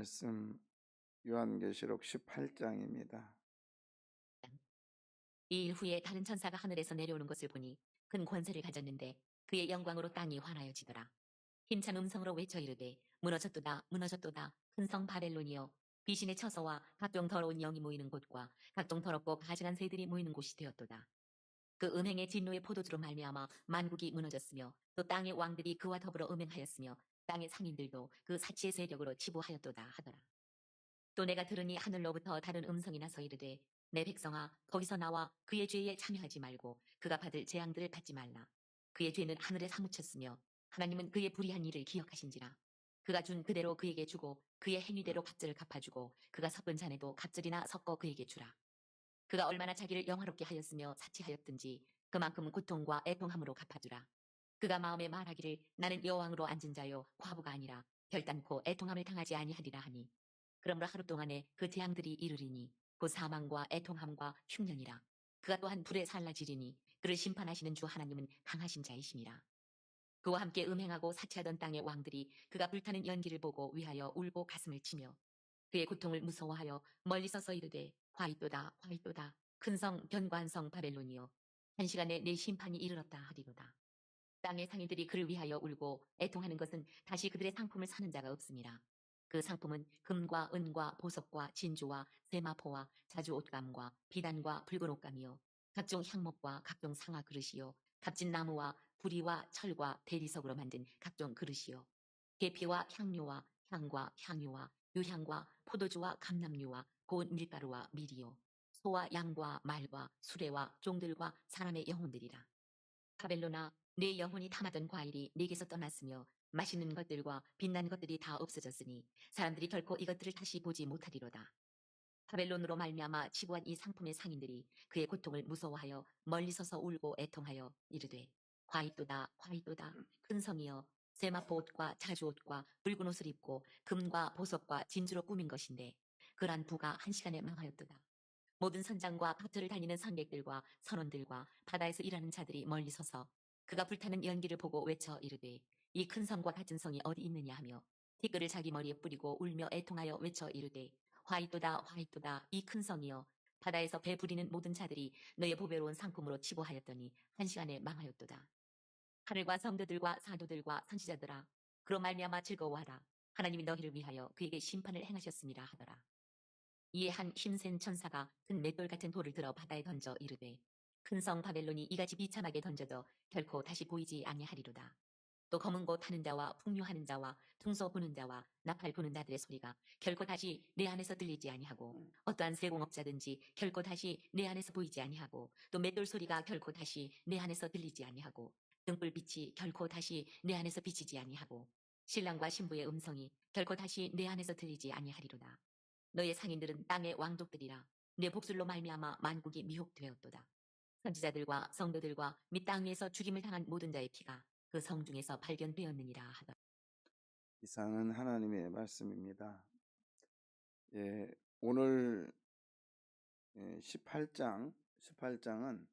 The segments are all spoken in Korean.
말씀 요한계시록 18장입니다. 이 일 후에 다른 천사가 하늘에서 내려오는 것을 보니 큰 권세를 가졌는데 그의 영광으로 땅이 환하여지더라. 힘찬 음성으로 외쳐 이르되 무너졌도다 무너졌도다 큰 성 바벨론이여 귀신의 처소와 각종 더러운 영이 모이는 곳과 각종 더럽고 가증한 새들이 모이는 곳이 되었도다. 그 음행의 진노의 포도주로 말미암아 만국이 무너졌으며 또 땅의 왕들이 그와 더불어 음행하였으며 땅의 상인들도 그 사치의 세력으로 치부하였도다 하더라. 또 내가 들으니 하늘로부터 다른 음성이 나서 이르되 내 백성아 거기서 나와 그의 죄에 참여하지 말고 그가 받을 재앙들을 받지 말라. 그의 죄는 하늘에 사무쳤으며 하나님은 그의 불의한 일을 기억하신지라. 그가 준 그대로 그에게 주고 그의 행위대로 값절을 갚아주고 그가 섞은 잔에도 값절이나 섞어 그에게 주라. 그가 얼마나 자기를 영화롭게 하였으며 사치하였든지 그만큼 고통과 애통함으로 갚아주라. 그가 마음에 말하기를 나는 여왕으로 앉은 자요 과부가 아니라 결단코 애통함을 당하지 아니하리라 하니 그러므로 하루 동안에 그 재앙들이 이르리니 곧 사망과 애통함과 흉년이라. 그가 또한 불에 살라지리니 그를 심판하시는 주 하나님은 강하신 자이심이라. 그와 함께 음행하고 사치하던 땅의 왕들이 그가 불타는 연기를 보고 위하여 울고 가슴을 치며 그의 고통을 무서워하여 멀리 서서 이르되 화이또다 화이또다 큰 성 견고한 성 바벨론이여 한 시간에 내 심판이 이르렀다 하리로다. 땅의 상인들이 그를 위하여 울고 애통하는 것은 다시 그들의 상품을 사는 자가 없습니다. 그 상품은 금과 은과 보석과 진주와 세마포와 자주 옷감과 비단과 붉은 옷감이요 각종 향목과 각종 상아 그릇이요 값진 나무와 부리와 철과 대리석으로 만든 각종 그릇이요 계피와 향료와 향과 향유와 유향과 포도주와 감람류와 고운 밀가루와 밀이요 소와 양과 말과 수레와 종들과 사람의 영혼들이라. 바벨로나 내 영혼이 탐하던 과일이 내게서 떠났으며 맛있는 것들과 빛난 것들이 다 없어졌으니 사람들이 결코 이것들을 다시 보지 못하리로다. 바벨론으로 말미암아 치부한 이 상품의 상인들이 그의 고통을 무서워하여 멀리 서서 울고 애통하여 이르되 화이또다 화이또다 큰 성이여 세마포 옷과 자주 옷과 붉은 옷을 입고 금과 보석과 진주로 꾸민 것인데 그러한 부가 한 시간에 망하였도다. 모든 선장과 밭을 다니는 선객들과 선원들과 바다에서 일하는 자들이 멀리 서서 그가 불타는 연기를 보고 외쳐 이르되 이 큰 성과 같은 성이 어디 있느냐 하며 티끌을 자기 머리에 뿌리고 울며 애통하여 외쳐 이르되 화이또다 화이또다 이 큰 성이여 바다에서 배 부리는 모든 자들이 너의 보배로운 상품으로 치부하였더니 한 시간에 망하였도다. 하늘과 성도들과 사도들과 선지자들아 그로 말미암아 즐거워하라. 하나님이 너희를 위하여 그에게 심판을 행하셨음이라 하더라. 이에 한 힘센 천사가 큰 맷돌 같은 돌을 들어 바다에 던져 이르되 큰 성 바벨론이 이같이 비참하게 던져도 결코 다시 보이지 아니하리로다. 또 검은 곳 타는 자와 풍류하는 자와 퉁소 부는 자와 나팔 부는 자들의 소리가 결코 다시 내 안에서 들리지 아니하고 어떠한 세공업자든지 결코 다시 내 안에서 보이지 아니하고 또 맷돌 소리가 결코 다시 내 안에서 들리지 아니하고 등불빛이 결코 다시 내 안에서 비치지 아니하고 신랑과 신부의 음성이 결코 다시 내 안에서 들리지 아니하리로다. 너의 상인들은 땅의 왕족들이라. 내 복술로 말미암아 만국이 미혹되었도다. 선지자들과 성도들과 및 땅 위에서 죽임을 당한 모든 자의 피가 그 성 중에서 발견되었느니라 하더라. 이상은 하나님의 말씀입니다. 오늘 18장은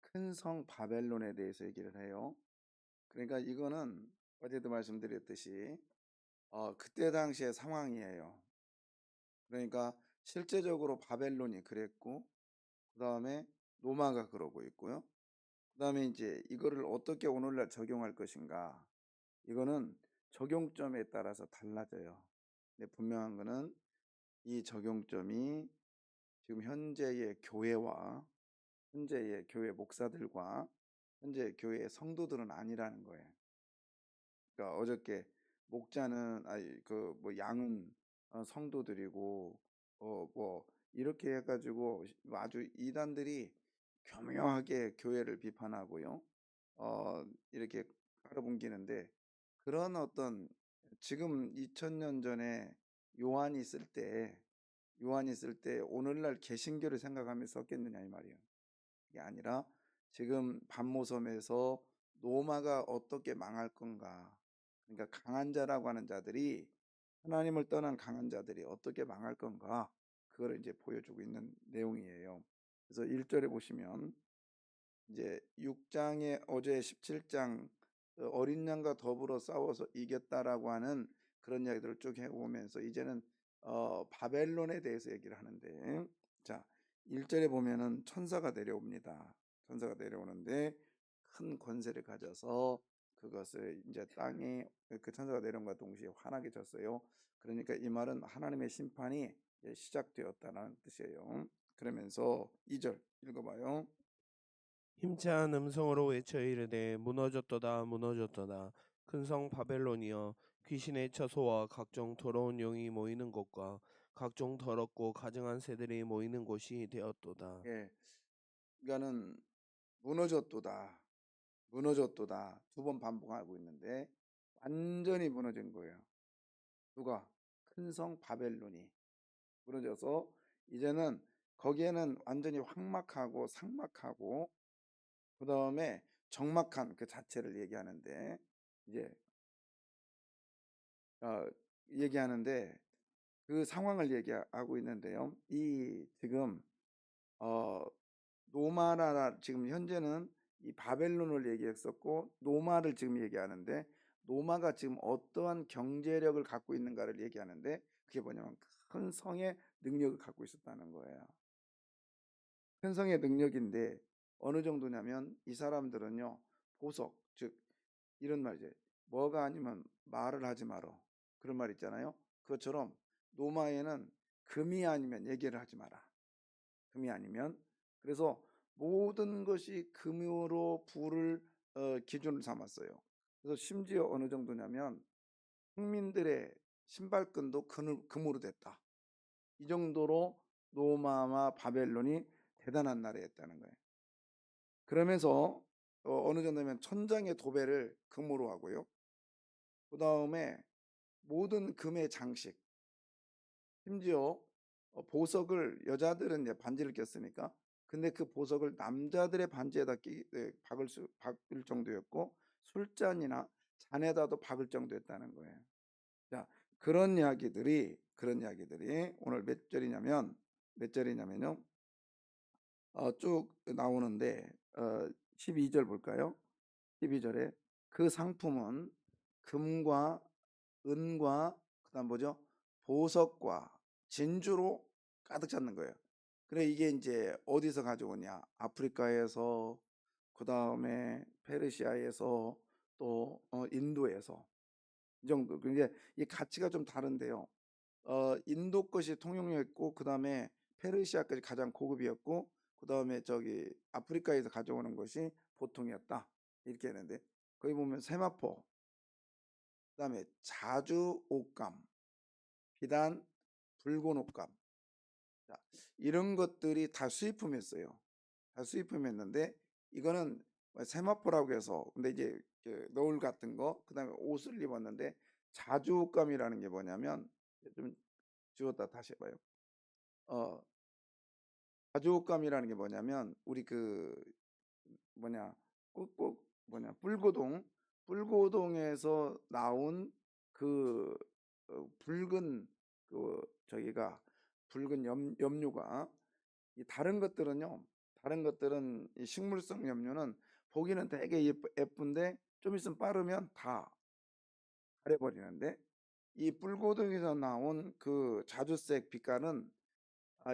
큰 성 바벨론에 대해서 얘기를 해요. 그러니까 이거는 어제도 말씀드렸듯이 그때 당시의 상황이에요. 그러니까 실제적으로 바벨론이 그랬고 그 다음에 로마가 그러고 있고요. 그 다음에 이제 이거를 어떻게 오늘날 적용할 것인가, 이거는 적용점에 따라서 달라져요. 근데 분명한 거는 이 적용점이 지금 현재의 교회와 현재의 교회 목사들과 현재 교회의 성도들은 아니라는 거예요. 그러니까 어저께 목자는 그 뭐 양은 성도들이고 뭐 이렇게 해가지고 아주 이단들이 교묘하게 교회를 비판하고요. 이렇게 깔아뭉기는데, 그런 어떤 지금 2000년 전에 요한이 있을 때 오늘날 개신교를 생각하면서 썼겠느냐 이 말이에요. 이게 아니라 지금 반모섬에서 로마가 어떻게 망할 건가, 그러니까 강한 자라고 하는 자들이, 하나님을 떠난 강한 자들이 어떻게 망할 건가, 그걸 이제 보여주고 있는 내용이에요. 그래서 1절에 보시면 이제 6장에 어제 17장 어린 양과 더불어 싸워서 이겼다라고 하는 그런 이야기들을 쭉 해오면서 이제는 바벨론에 대해서 얘기를 하는데, 자, 1절에 보면은 천사가 내려옵니다. 천사가 내려오는데 큰 권세를 가져서 그것을 이제 땅에 그 천사가 내려온과 동시에 환하게 졌어요. 그러니까 이 말은 하나님의 심판이 이제 시작되었다는 뜻이에요. 그러면서 2절 읽어봐요. 힘찬 음성으로 외쳐 이르되 무너졌도다 무너졌도다 큰 성 바벨론이여 귀신의 처소와 각종 더러운 영이 모이는 곳과 각종 더럽고 가증한 새들이 모이는 곳이 되었도다. 예, 그러니까는 무너졌도다, 무너졌도다 두 번 반복하고 있는데 완전히 무너진 거예요. 누가? 큰 성 바벨론이 무너져서 이제는 거기에는 완전히 황막하고 상막하고 그 다음에 적막한 그 자체를 얘기하는데 이제 어, 얘기하는데 그 상황을 얘기하고 있는데요. 이 지금 어, 노마나라 지금 현재는 이 바벨론을 얘기했었고 노마를 지금 얘기하는데 노마가 지금 어떠한 경제력을 갖고 있는가를 얘기하는데 그게 뭐냐면 큰 성의 능력을 갖고 있었다는 거예요. 큰 성의 능력인데 어느 정도냐면 이 사람들은요 보석 즉 이런 말이죠. 뭐가 아니면 말을 하지 말어 그런 말 있잖아요. 그것처럼 노마에는 금이 아니면 얘기를 하지 마라. 금이 아니면 그래서 모든 것이 금으로 부를 기준을 삼았어요. 그래서 심지어 어느 정도냐면 국민들의 신발끈도 금으로 됐다. 이 정도로 로마와 바벨론이 대단한 나라였다는 거예요. 그러면서 어느 정도면 천장의 도배를 금으로 하고요. 그 다음에 모든 금의 장식, 심지어 보석을 여자들은 이제 반지를 꼈으니까 근데 그 보석을 남자들의 반지에다 박을 정도였고 술잔이나 잔에다도 박을 정도였다는 거예요. 자, 그런 이야기들이 오늘 몇 절이냐면요. 쭉 나오는데 12절 볼까요? 12절에 그 상품은 금과 은과 그다음 뭐죠? 보석과 진주로 가득 찼는 거예요. 그래 이게 이제 어디서 가져오냐? 아프리카에서 그다음에 페르시아에서 또 인도에서 이 정도. 그게 이 가치가 좀 다른데요. 인도 것이 통용이었고 그다음에 페르시아 것이 가장 고급이었고 그다음에 저기 아프리카에서 가져오는 것이 보통이었다. 이렇게 했는데 거기 보면 세마포 그다음에 자주 옷감, 비단, 붉은 옷감 자, 이런 것들이 다 수입품이었어요. 다 수입품이었는데 이거는 세마포라고 해서 근데 이제 그 너울 같은 거 그다음에 옷을 입었는데 자주 옷감이라는 게 뭐냐면 좀 지웠다 다시 해봐요. 어, 자주 옷감이라는 게 뭐냐면 우리 그 뭐냐 꾹꾹 뭐냐 뿔고동에서 나온 그 붉은 그 저기가 붉은 염료가 이 다른 것들은 이 식물성 염료는 보기는 되게 예쁜데 좀 있으면 빠르면 다 가려버리는데 이 뿔고동에서 나온 그 자주색 빛깔은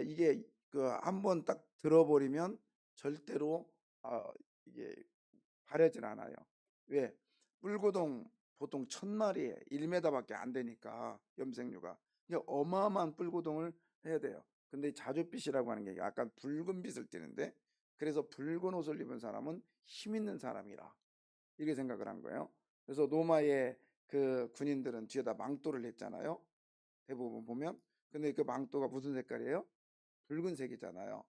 이게 그 한번 딱 들어버리면 절대로 이게 바래질 않아요. 왜? 뿔고동 보통 1000마리에 1m밖에 안 되니까 염색류가 이게 어마어마한 뿔고동을 해야 돼요. 근데 자줏빛이라고 하는 게 약간 붉은 빛을 띠는데 그래서 붉은 옷을 입은 사람은 힘 있는 사람이라 이렇게 생각을 한 거예요. 그래서 로마의 그 군인들은 뒤에다 망토를 했잖아요. 대부분 보면 근데 그 망토가 무슨 색깔이에요? 붉은색이잖아요.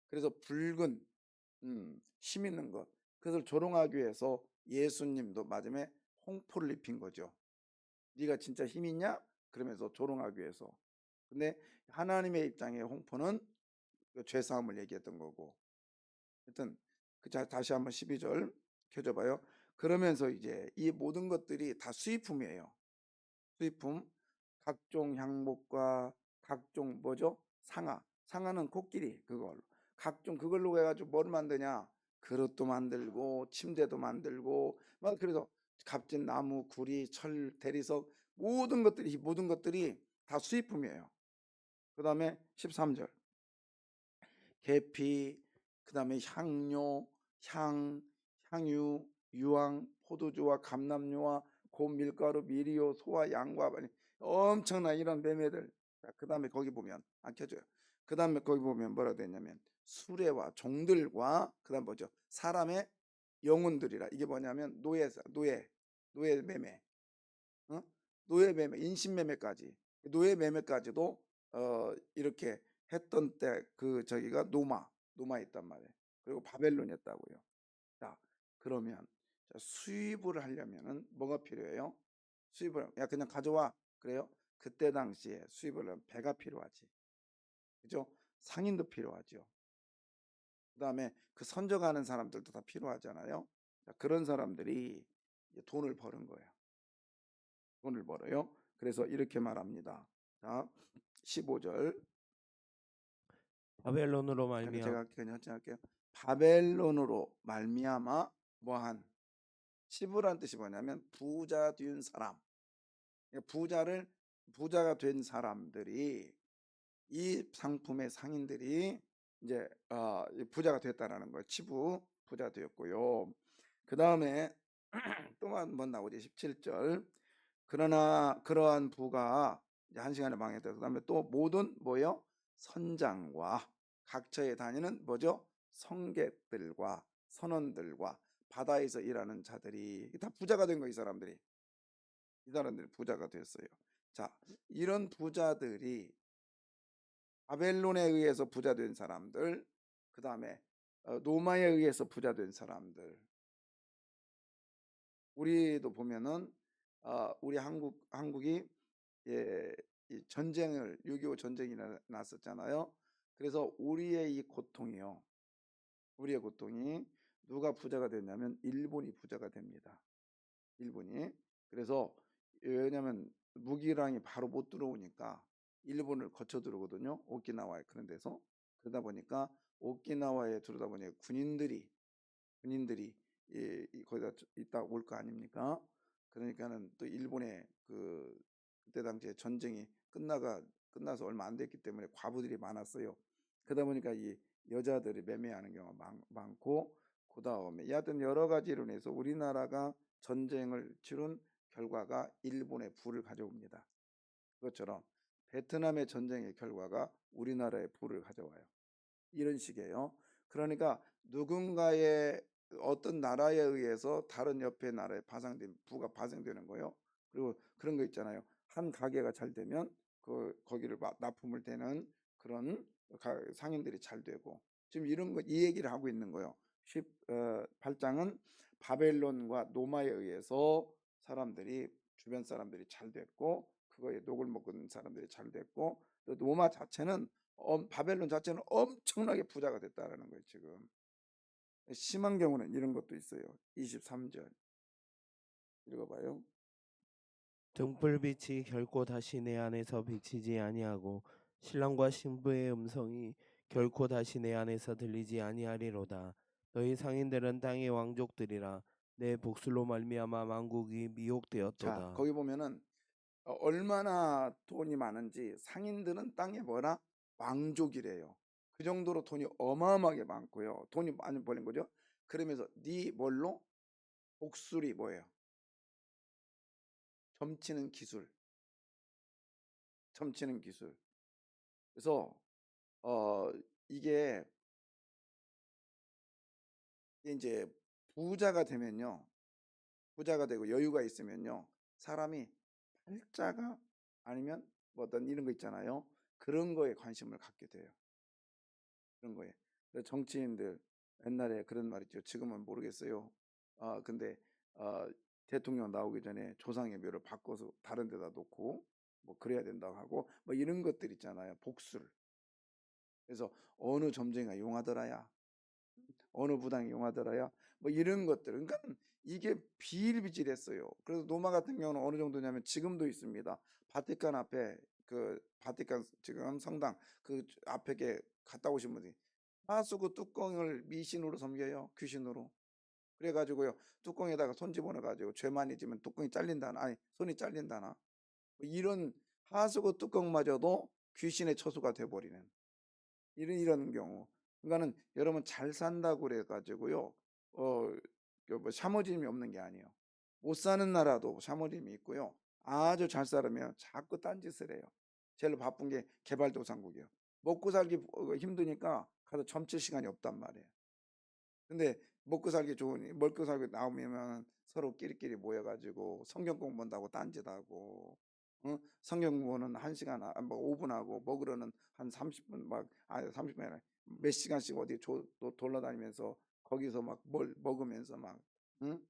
그래서 붉은 힘 있는 것 그것을 조롱하기 위해서 예수님도 마지막에 홍포를 입힌 거죠. 네가 진짜 힘 있냐? 그러면서 조롱하기 위해서. 근데 하나님의 입장에 홍포는 그 죄사함을 얘기했던 거고. 하여튼 다시 한번 12절 켜줘봐요. 그러면서 이제 이 모든 것들이 다 수입품이에요. 수입품 각종 향목과 각종 뭐죠? 상아는 코끼리 그걸로 각종 그걸로 해가지고 뭘 만드냐 그릇도 만들고 침대도 만들고 막 그래서 값진 나무 구리 철 대리석 모든 것들이 다 수입품이에요. 그 다음에 13절 계피, 그 다음에 향료, 향유, 유황, 포도주와 감람류와 곧 밀가루, 미리오, 소와 양과 많이 엄청난 이런 매매들. 그 다음에 거기 보면 안 켜져요. 그 다음에 거기 보면 뭐라 되냐면 수레와 종들과 그 다음 뭐죠? 사람의 영혼들이라. 이게 뭐냐면 노예 매매, 어? 노예 매매, 인신 매매까지, 노예 매매까지도 이렇게 했던 때 그 저기가 노마 있단 말이에요. 그리고 바벨론이었다고요. 자, 그러면 자, 수입을 하려면은 뭐가 필요해요? 야 그냥 가져와 그래요? 그때 당시에 수입을 하면 배가 필요하지, 그죠? 상인도 필요하죠. 그 다음에 그 선정하는 사람들도 다 필요하잖아요. 자, 그런 사람들이 이제 돈을 버는 거예요. 돈을 벌어요. 그래서 이렇게 말합니다. 자, 15절. 바벨론으로 말미암아 제가 그냥 할게요. 바벨론으로 말미암아 뭐한 시부란 뜻이 뭐냐면 부자 된 사람. 그러니까 부자가 된 사람들이 이 상품의 상인들이 이제 부자가 됐다라는 거예요. 치부 부자 되었고요. 그 다음에 또 한 번 나오지 17절. 그러나 그러한 부가 이제 한 시간에 망했다. 그다음에 또 모든 뭐요? 선장과 각처에 다니는 뭐죠? 성객들과 선원들과 바다에서 일하는 자들이 다 부자가 된 거, 이 사람들이. 이 사람들이 부자가 됐어요. 자, 이런 부자들이 바벨론에 의해서 부자 된 사람들, 그 다음에 노마에 의해서 부자 된 사람들. 우리도 보면은 우리 한국이 이 전쟁을 6.25 전쟁이 났었잖아요. 그래서 우리의 이 고통이요. 우리의 고통이 누가 부자가 됐냐면 일본이 부자가 됩니다. 일본이. 그래서 왜냐면 무기랑이 바로 못 들어오니까 일본을 거쳐 들어오거든요. 오키나와에 그런 데서. 그러다 보니까 오키나와에 들어다 보니 군인들이 거기다 있다 올 거 아닙니까? 그러니까는 또 일본의 그때 당시에 전쟁이 끝나서 얼마 안 됐기 때문에 과부들이 많았어요. 그러다 보니까 이 여자들이 매매하는 경우가 많고, 그 다음에 여하튼 여러 가지로 인해서 우리나라가 전쟁을 치른 결과가 일본의 부를 가져옵니다. 그것처럼 베트남의 전쟁의 결과가 우리나라의 부를 가져와요. 이런 식이에요. 그러니까 누군가의 어떤 나라에 의해서 다른 옆에 나라에 부가 발생되는 거예요. 그리고 그런 거 있잖아요. 한 가게가 잘 되면 거기를 납품을 대는 그런 상인들이 잘 되고, 지금 이 얘기를 하고 있는 거예요. 18장은 바벨론과 노마에 의해서 주변 사람들이 잘 됐고, 그거에 녹을 먹은 사람들이 잘 됐고, 또 노마 자체는 바벨론 자체는 엄청나게 부자가 됐다라는 거예요. 지금 심한 경우는 이런 것도 있어요. 23절 읽어봐요. 등불빛이 결코 다시 내 안에서 비치지 아니하고 신랑과 신부의 음성이 결코 다시 내 안에서 들리지 아니하리로다. 너희 상인들은 땅의 왕족들이라. 내 복술로 말미암아 만국이 자, 미혹되었도다. 거기 보면은 얼마나 돈이 많은지, 상인들은 땅에 뭐라 왕족이래요. 그 정도로 돈이 어마어마하게 많고요. 돈이 많이 벌린 거죠. 그러면서 네 뭘로 복술이 뭐예요? 점치는 기술. 그래서 이게 이제 부자가 되고 여유가 있으면요, 사람이 팔자가 아니면 뭐 어떤 이런 거 있잖아요. 그런 거에 관심을 갖게 돼요. 그런 거에. 그래서 정치인들 옛날에 그런 말 있죠. 지금은 모르겠어요. 근데 대통령 나오기 전에 조상의 묘를 바꿔서 다른 데다 놓고 뭐 그래야 된다고 하고 뭐 이런 것들 있잖아요. 복술. 그래서 어느 점쟁이가 용하더라야, 어느 부당이 용하더라야, 뭐 이런 것들. 그러니까 이게 비일비재했어요. 그래서 노마 같은 경우는 어느 정도냐면 지금도 있습니다. 바티칸 앞에 바티칸 지금 성당 그 앞에 갔다 오신 분들이 하수구 뚜껑을 미신으로 섬겨요. 귀신으로. 그래가지고요, 뚜껑에다가 손 집어넣어가지고 죄 많이 지면 뚜껑이 잘린다나, 아니 손이 잘린다나, 뭐 이런 하수구 뚜껑마저도 귀신의 처소가 돼버리는 이런 경우. 그러니까는 여러분 잘 산다고 그래가지고요. 뭐 샤머짐이 없는 게 아니에요. 못 사는 나라도 샤머짐이 있고요. 아주 잘 살면 자꾸 딴짓을 해요. 제일 바쁜 게 개발도상국이에요. 먹고 살기 힘드니까 가서 점칠 시간이 없단 말이에요. 근데 먹고 살기 좋으니 먹고 살기 나오면 서로 끼리끼리 모여가지고 성경 공부한다고 딴짓하고, 성경 공부는 1시간, 뭐 5분 하고 먹으러는 한 30분 막, 아니 30분 아니라 몇 시간씩 어디 또 돌아다니면서 거기서 막 뭘 먹으면서 막, 응?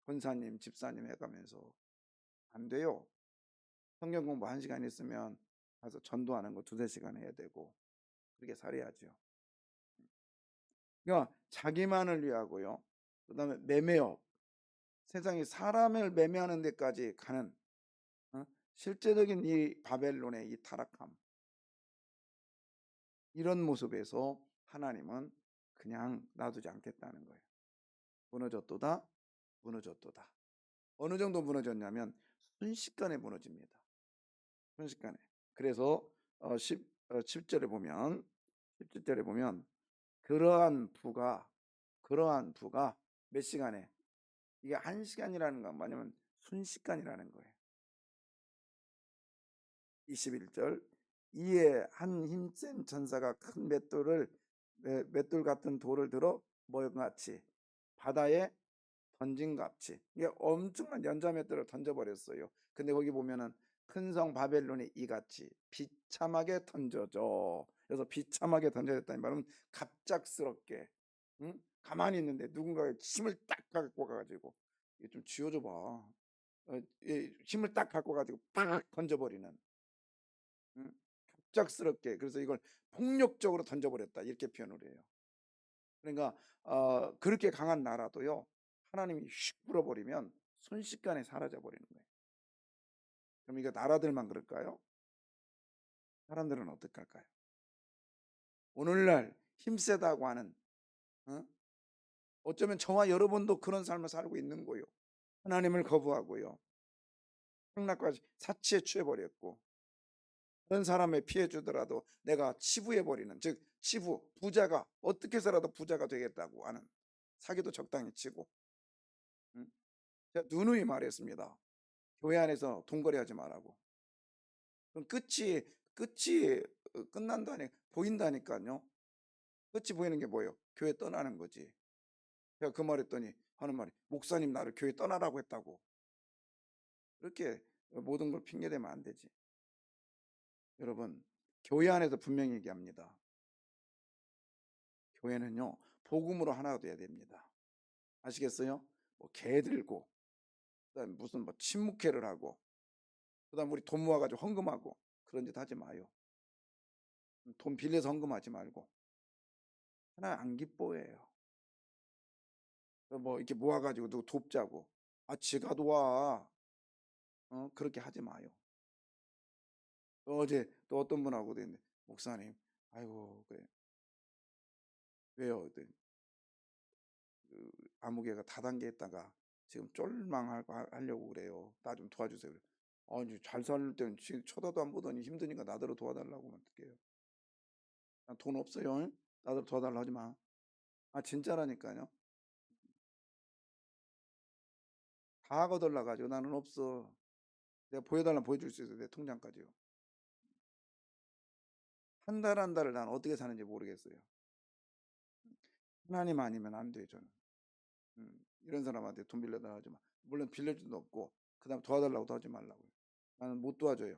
권사님 집사님 해가면서 안 돼요. 성경 공부 1시간 있으면 가서 전도하는 거 2~3시간 해야 되고 그렇게 살아야죠. 그러니까 자기만을 위하고요. 그다음에 매매업, 세상에 사람을 매매하는 데까지 가는, 실제적인 이 바벨론의 이 타락함, 이런 모습에서 하나님은 그냥 놔두지 않겠다는 거예요. 무너졌도다, 무너졌도다. 어느 정도 무너졌냐면 순식간에 무너집니다. 순식간에. 그래서 10절에 보면 17절에 보면 그러한 부가 몇 시간에, 이게 1시간이라는 건 뭐냐면 순식간이라는 거예요. 21절, 이에 한 힘센 전사가 큰 맷돌 같은 돌을 들어 모형같이 바다에 던진 같이, 이게 엄청난 연자맷돌을 던져버렸어요. 근데 거기 보면은 큰 성 바벨론이 이같이 비참하게 던져져. 그래서 비참하게 던져졌다는 말은 갑작스럽게, 가만히 있는데 누군가가 힘을 딱 갖고 가가지고, 이게 좀 쥐어줘 봐. 힘을 딱 갖고 가지고 팍 던져버리는, 응? 갑작스럽게. 그래서 이걸 폭력적으로 던져버렸다 이렇게 표현을 해요. 그러니까 그렇게 강한 나라도요, 하나님이 휙 불어버리면 순식간에 사라져 버리는 거예요. 그럼 이거 나라들만 그럴까요? 사람들은 어떻게 할까요? 오늘날 힘세다고 하는, 어? 어쩌면 저와 여러분도 그런 삶을 살고 있는 거예요. 하나님을 거부하고요, 폭락까지 사치에 취해버렸고, 그런 사람에 피해 주더라도 내가 치부해버리는, 즉 치부, 부자가 어떻게 해서라도 부자가 되겠다고 하는, 사기도 적당히 치고, 응? 제가 누누이 말했습니다. 교회 안에서 돈거래하지 말라고. 그럼 끝이 끝난다니 보인다니까요. 끝이 보이는 게 뭐예요? 교회 떠나는 거지. 제가 그 말했더니 하는 말이, 목사님 나를 교회 떠나라고 했다고. 그렇게 모든 걸 핑계대면 안 되지. 여러분, 교회 안에서 분명히 얘기합니다. 교회는요, 복음으로 하나 돼야 됩니다. 아시겠어요? 뭐 개 들고, 그다음 무슨 뭐 친목회를 하고, 그다음 우리 돈 모아가지고 헌금하고 그런 짓 하지 마요. 돈 빌려서 헌금하지 말고. 하나 안 기뻐해요. 뭐 이렇게 모아가지고 누구 돕자고, 지가 도와, 그렇게 하지 마요. 어제 또 어떤 분하고 됐는데, 목사님, 아이고 그래, 왜요? 그랬더니 그 아무개가 다단계 했다가 지금 쫄망하려고 그래요. 나 좀 도와주세요. 그래. 아니 잘 살 때는 쳐다도 안 보더니 힘드니까 나더러 도와달라고 하면 어떡해요? 나 돈 없어요. 응? 나더러 도와달라 하지 마. 진짜라니까요. 다 거덜나 가지고 나는 없어. 내가 보여달라면 보여줄 수 있어. 내 통장까지요. 한 달 한 달을 난 어떻게 사는지 모르겠어요. 하나님 아니면 안 돼요, 저는. 이런 사람한테 돈 빌려달라 하지 마. 물론 빌려줄 수도 없고, 그 다음 도와달라고도 하지 말라고요. 나는 못 도와줘요.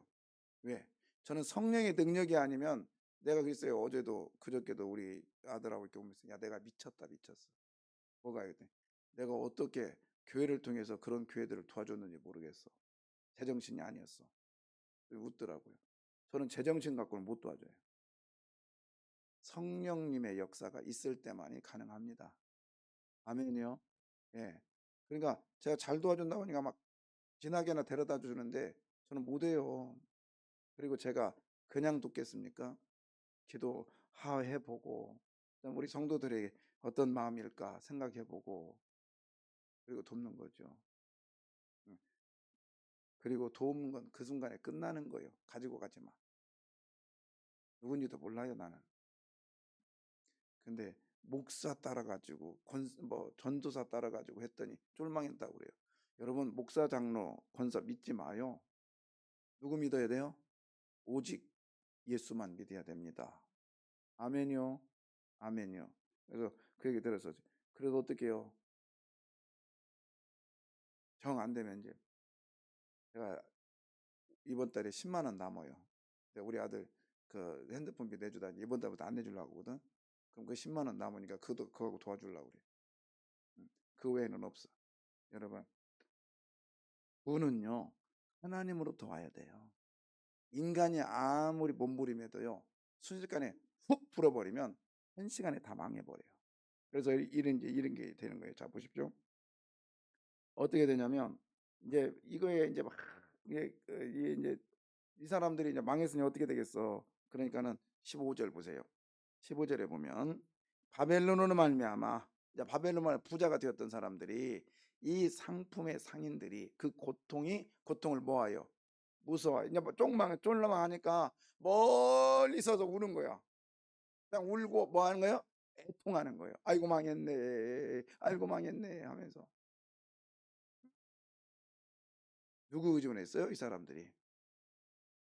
왜? 저는 성령의 능력이 아니면, 내가 그랬어요. 어제도 그저께도 우리 아들하고 이렇게 오면서, 야 내가 미쳤다 미쳤어. 뭐가 이랬더니, 내가 어떻게 교회를 통해서 그런 교회들을 도와줬는지 모르겠어. 제정신이 아니었어. 웃더라고요. 저는 제정신 갖고는 못 도와줘요. 성령님의 역사가 있을 때만이 가능합니다. 아멘이요. 예. 그러니까 제가 잘 도와준다고 하니까 막 진하게나 데려다 주는데 저는 못해요. 그리고 제가 그냥 돕겠습니까? 기도해보고, 우리 성도들에게 어떤 마음일까 생각해보고, 그리고 돕는 거죠. 음. 그리고 도움은 건 그 순간에 끝나는 거예요. 가지고 가지 마. 누군지도 몰라요, 나는. 근데 목사 따라가지고 뭐 전도사 따라가지고 했더니 쫄망했다고 그래요. 여러분, 목사, 장로, 권사 믿지 마요. 누구 믿어야 돼요? 오직 예수만 믿어야 됩니다. 아멘이요. 아멘이요. 그래서 그 얘기 들어서 그래도 어떻게 해요? 정 안 되면 이제 제가 이번 달에 10만 원 남아요. 근데 우리 아들 그 핸드폰비 내주다 이번 달부터 안 내주려고 하거든. 그럼 그 10만 원 남으니까 그거하고 도와주려고 그래. 그 외에는 없어. 여러분, 구는요 하나님으로부터 와야 돼요. 인간이 아무리 몸부림해도요 순식간에 훅 불어버리면 한 시간에 다 망해버려요. 그래서 이런 게 되는 거예요. 자, 보십시오. 어떻게 되냐면 이제 이거에 이제 막 이게 이제 이 사람들이 이제 망했으니 어떻게 되겠어? 그러니까는 15절 보세요. 15절에 보면 바벨론으로 말미암아, 이제 바벨론만 부자가 되었던 사람들이 이 상품의 상인들이 그 고통을 모아요. 무서워. 이제 뭐 쫄망하니까 멀리 서서 우는 거야. 그냥 울고 뭐 하는 거예요? 애통하는 거예요. 아이고 망했네, 아이고 망했네 하면서. 누구 의존했어요? 이 사람들이.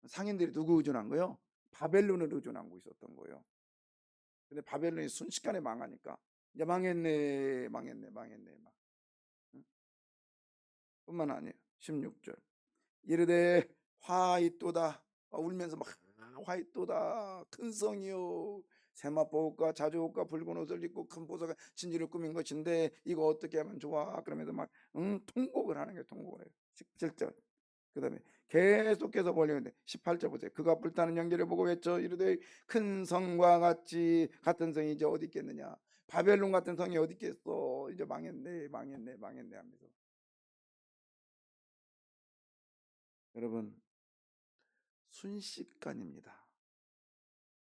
상인들이 누구 의존한 거예요? 바벨론을 의존하고 있었던 거예요. 근데 바벨론이 순식간에 망하니까 이제 망했네, 망했네, 망했네 막. 응? 뿐만 아니에요. 16절. 이르되 화있도다. 울면서 막 화있도다. 큰 성이요. 세마포옷과 자주옷과 붉은 옷을 입고 큰 보석과 진주를 꾸민 것인데 이거 어떻게 하면 좋아? 그러면서 막 통곡을 하는 거예요. 통곡을 해요. 17절. 그 다음에 계속해서 벌리는데 18절 보세요. 그가 불타는 연기를 보고 외쳐 이르되 큰 성과 같은 성이 이제 어디 있겠느냐. 바벨론 같은 성이 어디 있겠어. 이제 망했네, 망했네, 망했네 하면서. 여러분, 순식간입니다.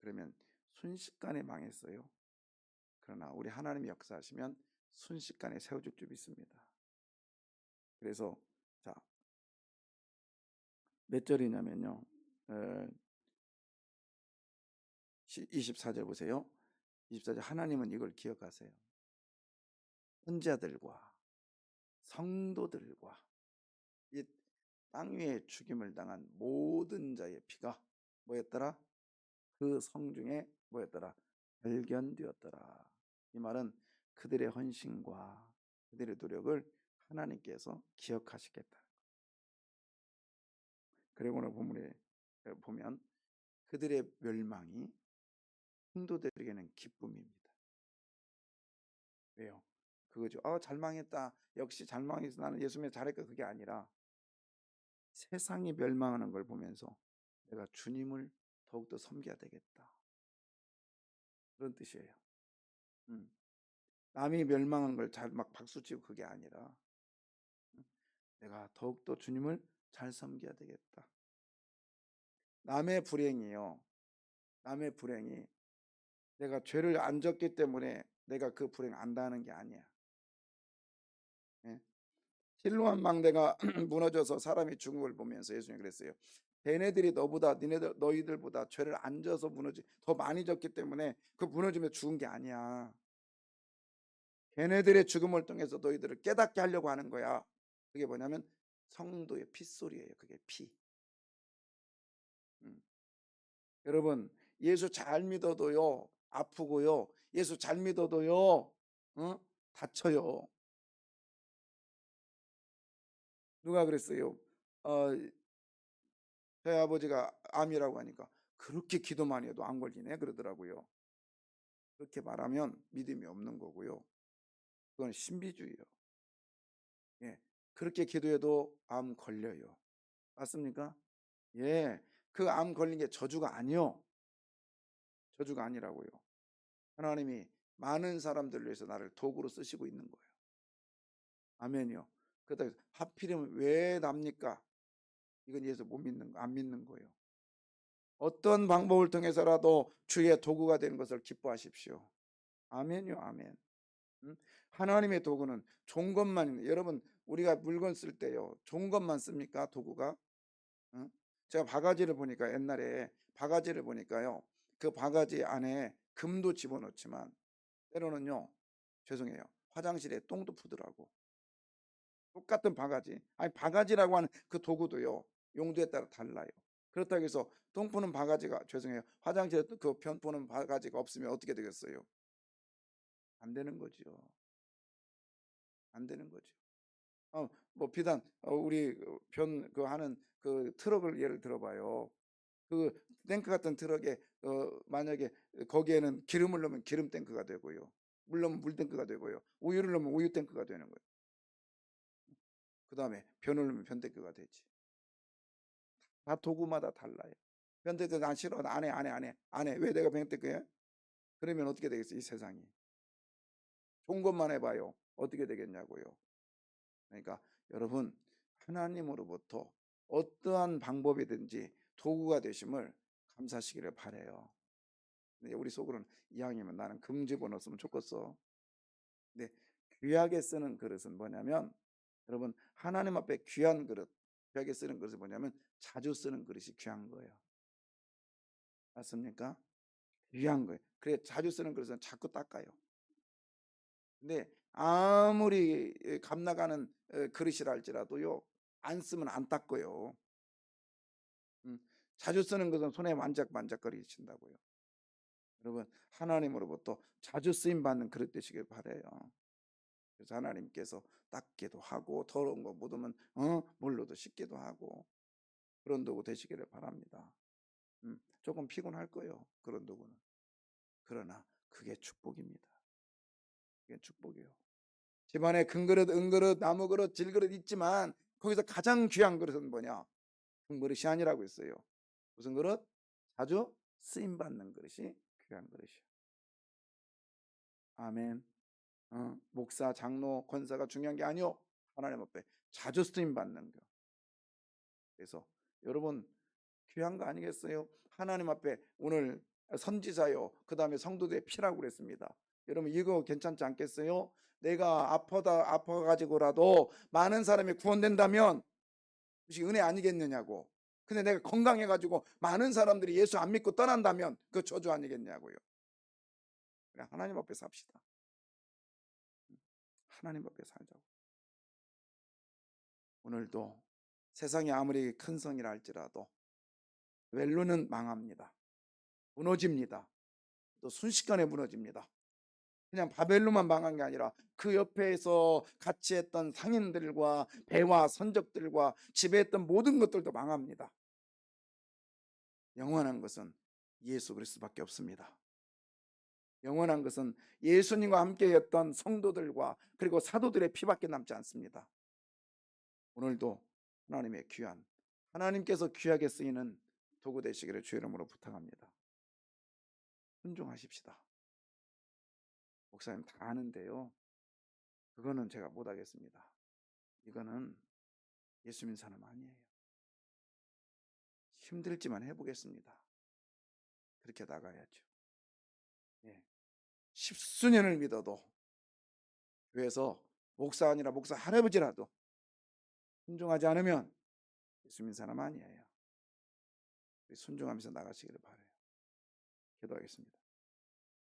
그러면 순식간에 망했어요. 그러나 우리 하나님이 역사하시면 순식간에 세워줄 줄 믿습니다. 그래서 자, 몇 절이냐면요. 24절 보세요. 24절 하나님은 이걸 기억하세요. 혼자들과 성도들과 이 땅 위에 죽임을 당한 모든 자의 피가 뭐였더라? 그 성중에 뭐였더라? 발견되었더라. 이 말은 그들의 헌신과 그들의 노력을 하나님께서 기억하시겠다. 그리고 오늘 본문에 보면 그들의 멸망이 성도들에게는 기쁨입니다. 왜요? 그거죠. 잘 망했다. 역시 잘 망해서 나는 예수 믿어 잘했다. 그게 아니라 세상이 멸망하는 걸 보면서 내가 주님을 더욱더 섬겨야 되겠다. 그런 뜻이에요. 남이 멸망한 걸 잘 막 박수치고 그게 아니라 내가 더욱더 주님을 잘 섬겨야 되겠다. 남의 불행이요. 남의 불행이 내가 죄를 안 졌기 때문에 내가 그 불행 안다는 게 아니야. 예? 실로암 망대가 무너져서 사람이 죽은 걸 보면서 예수님이 그랬어요. 걔네들이 너희들보다 죄를 안 져서 더 많이 졌기 때문에 그 무너지면 죽은 게 아니야. 걔네들의 죽음을 통해서 너희들을 깨닫게 하려고 하는 거야. 그게 뭐냐면 성도의 핏소리예요. 그게 피. 여러분, 예수 잘 믿어도요 아프고요. 예수 잘 믿어도요 다쳐요. 누가 그랬어요? 저희 아버지가 암이라고 하니까 그렇게 기도 많이 해도 안 걸리네 그러더라고요. 그렇게 말하면 믿음이 없는 거고요. 그건 신비주의예요. 예, 그렇게 기도해도 암 걸려요. 맞습니까? 예, 그 암 걸린 게 저주가 아니요. 저주가 아니라고요. 하나님이 많은 사람들을 위해서 나를 도구로 쓰시고 있는 거예요. 아멘이요. 그렇다고 해서 하필이면 왜 납니까? 이건 예수 안 믿는 거예요. 어떤 방법을 통해서라도 주의 도구가 되는 것을 기뻐하십시오. 아멘이요. 아멘. 하나님의 도구는 좋은 것만, 여러분 우리가 물건 쓸 때요 좋은 것만 씁니까? 도구가? 제가 바가지를 보니까 옛날에 바가지를 보니까요 그 바가지 안에 금도 집어넣지만 때로는요, 죄송해요, 화장실에 똥도 푸더라고. 똑같은 바가지. 아니, 바가지라고 하는 그 도구도요, 용도에 따라 달라요. 그렇다고 해서 똥 푸는 바가지가, 죄송해요, 화장실에 그 변 푸는 바가지가 없으면 어떻게 되겠어요? 안 되는 거죠. 안 되는 거죠. 뭐 비단 우리 변 그 하는 그 트럭을 예를 들어봐요. 그 탱크 같은 트럭에 만약에 거기에는 기름을 넣으면 기름 탱크가 되고요. 물 넣으면 물 탱크가 되고요. 우유를 넣으면 우유 탱크가 되는 거예요. 그다음에 변을 넣으면 변 탱크가 되지. 다 도구마다 달라요. 변 탱크 난 싫어. 안 해, 안 해, 안 해. 안 해. 왜 내가 변 탱크야? 그러면 어떻게 되겠어요? 이 세상이. 좋은 것만 해봐요. 어떻게 되겠냐고요. 그러니까 여러분, 하나님으로부터 어떠한 방법이든지 도구가 되심을 감사하시기를 바라요. 근데 우리 속으로는 이왕이면 나는 금 집어넣었으면 좋겠어. 근데 귀하게 쓰는 그릇은 뭐냐면, 여러분, 하나님 앞에 귀한 그릇, 귀하게 쓰는 그릇이 뭐냐면 자주 쓰는 그릇이 귀한 거예요. 맞습니까? 귀한 거예요. 그래, 자주 쓰는 그릇은 자꾸 닦아요. 근데 아무리 값 나가는 그릇이라 할지라도요, 안 쓰면 안 닦고요. 자주 쓰는 것은 손에 만작만작거리신다고요. 여러분, 하나님으로부터 자주 쓰임 받는 그릇 되시길 바라요. 그래서 하나님께서 닦기도 하고 더러운 거 묻으면 물로도 씻기도 하고 그런 도구 되시기를 바랍니다. 조금 피곤할 거예요, 그런 도구는. 그러나 그게 축복입니다. 그게 축복이에요. 집안에 금그릇, 은그릇, 나무그릇, 질그릇 있지만 거기서 가장 귀한 그릇은 뭐냐? 금그릇이 아니라고 했어요. 무슨 그릇? 자주 쓰임 받는 그릇이 귀한 그릇이야. 아멘. 목사, 장로, 권사가 중요한 게 아니요. 하나님 앞에 자주 쓰임 받는 거. 그래서 여러분, 귀한 거 아니겠어요? 하나님 앞에 오늘 선지자요, 그 다음에 성도들의 피라고 그랬습니다. 여러분, 이거 괜찮지 않겠어요? 내가 아파가지고라도 많은 사람이 구원된다면 그것이 은혜 아니겠느냐고. 근데 내가 건강해가지고 많은 사람들이 예수 안 믿고 떠난다면 그 저주 아니겠냐고요. 그냥 하나님 앞에 삽시다. 하나님 앞에 살자고. 오늘도 세상이 아무리 큰 성이라 할지라도 웰루는 망합니다. 무너집니다. 또 순식간에 무너집니다. 그냥 바벨론만 망한 게 아니라 그 옆에서 같이 했던 상인들과 배와 선적들과 지배했던 모든 것들도 망합니다. 영원한 것은 예수 그리스도밖에 없습니다. 영원한 것은 예수님과 함께했던 성도들과 그리고 사도들의 피밖에 남지 않습니다. 오늘도 하나님의 귀한, 하나님께서 귀하게 쓰이는 도구 되시기를 주의 이름으로 부탁합니다. 순종하십시다. 목사님 다 아는데요, 그거는 제가 못하겠습니다. 이거는 예수 믿는 사람 아니에요. 힘들지만 해보겠습니다. 그렇게 나가야죠. 예. 10수년을 믿어도 교회에서 목사 아니라 목사 할아버지라도 순종하지 않으면 예수 믿는 사람 아니에요. 순종하면서 나가시기를 바라요. 기도하겠습니다.